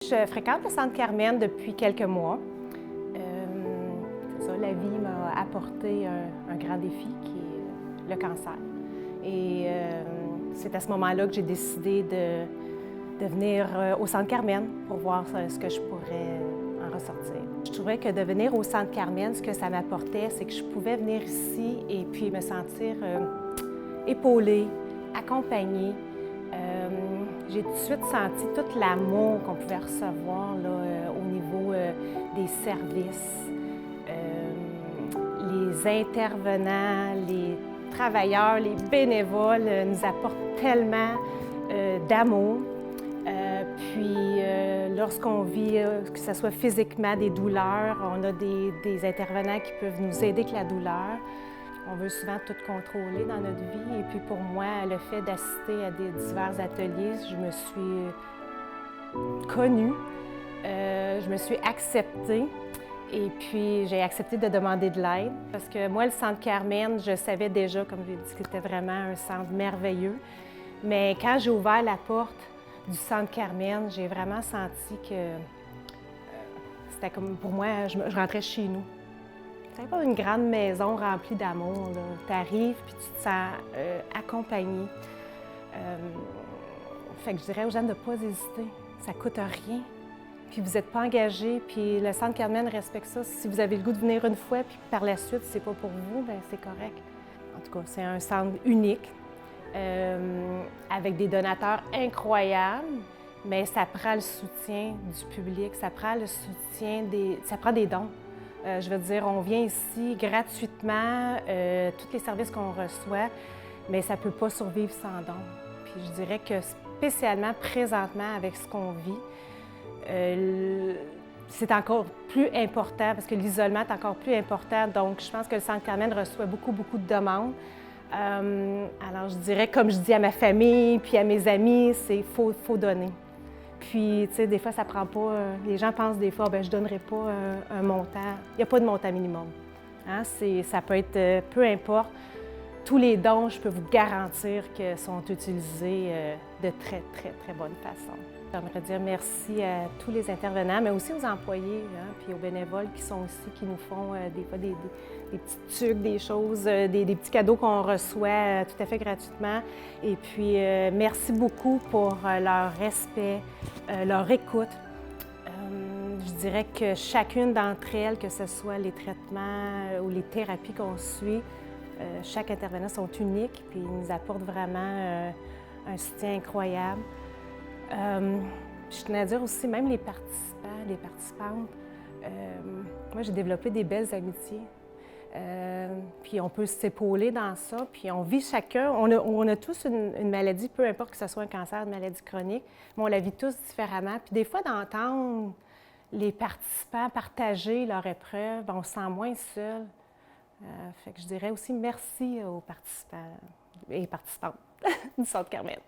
Je fréquente le Centre Carmen depuis quelques mois. C'est ça, la vie m'a apporté un grand défi qui est le cancer. Et c'est à ce moment-là que j'ai décidé de venir au Centre Carmen pour voir ce que je pourrais en ressortir. Je trouvais que de venir au Centre Carmen, ce que ça m'apportait, c'est que je pouvais venir ici et puis me sentir épaulée, accompagnée. J'ai tout de suite senti tout l'amour qu'on pouvait recevoir là, au niveau des services. Les intervenants, les travailleurs, les bénévoles nous apportent tellement d'amour. Lorsqu'on vit, que ce soit physiquement des douleurs, on a des intervenants qui peuvent nous aider avec la douleur. On veut souvent tout contrôler dans notre vie. Et puis pour moi, le fait d'assister à des divers ateliers, je me suis connue, je me suis acceptée. Et puis j'ai accepté de demander de l'aide. Parce que moi, le Centre Carmen, je savais déjà, comme j'ai dit, que c'était vraiment un centre merveilleux. Mais quand j'ai ouvert la porte du Centre Carmen, j'ai vraiment senti que c'était comme, pour moi, je rentrais chez nous. C'est pas une grande maison remplie d'amour. Tu arrives puis tu te sens accompagné. Fait que je dirais aux gens de ne pas hésiter. Ça ne coûte rien. Puis vous n'êtes pas engagé. Puis le Centre Carmen respecte ça. Si vous avez le goût de venir une fois, puis par la suite, c'est pas pour vous, bien c'est correct. En tout cas, c'est un centre unique, avec des donateurs incroyables. Mais ça prend le soutien du public, ça prend le soutien ça prend des dons. Je veux dire, on vient ici gratuitement, tous les services qu'on reçoit, mais ça ne peut pas survivre sans dons. Puis je dirais que spécialement présentement avec ce qu'on vit, c'est encore plus important parce que l'isolement est encore plus important. Donc je pense que le Centre Carmen reçoit beaucoup de demandes. Alors je dirais, comme je dis à ma famille puis à mes amis, c'est faut donner. Puis, tu sais, des fois, ça prend pas... les gens pensent des fois, bien, je ne donnerai pas un montant. Il n'y a pas de montant minimum. Hein? Ça peut être, peu importe, tous les dons, je peux vous garantir que sont utilisés de très bonne façon. J'aimerais dire merci à tous les intervenants, mais aussi aux employés, hein, puis aux bénévoles qui sont ici, qui nous font des fois des petits trucs, des choses, des petits cadeaux qu'on reçoit tout à fait gratuitement. Et puis, merci beaucoup pour leur respect, leur écoute. Je dirais que chacune d'entre elles, que ce soit les traitements ou les thérapies qu'on suit, chaque intervenant sont uniques, puis ils nous apportent vraiment un soutien incroyable. Je tenais à dire aussi, même les participants, les participantes, moi j'ai développé des belles amitiés. Puis on peut s'épauler dans ça, puis on vit chacun, on a tous une maladie, peu importe que ce soit un cancer, une maladie chronique, mais on la vit tous différemment. Puis des fois, d'entendre les participants partager leur épreuve, on se sent moins seul. Fait que je dirais aussi merci aux participants et participantes du Centre Carmen.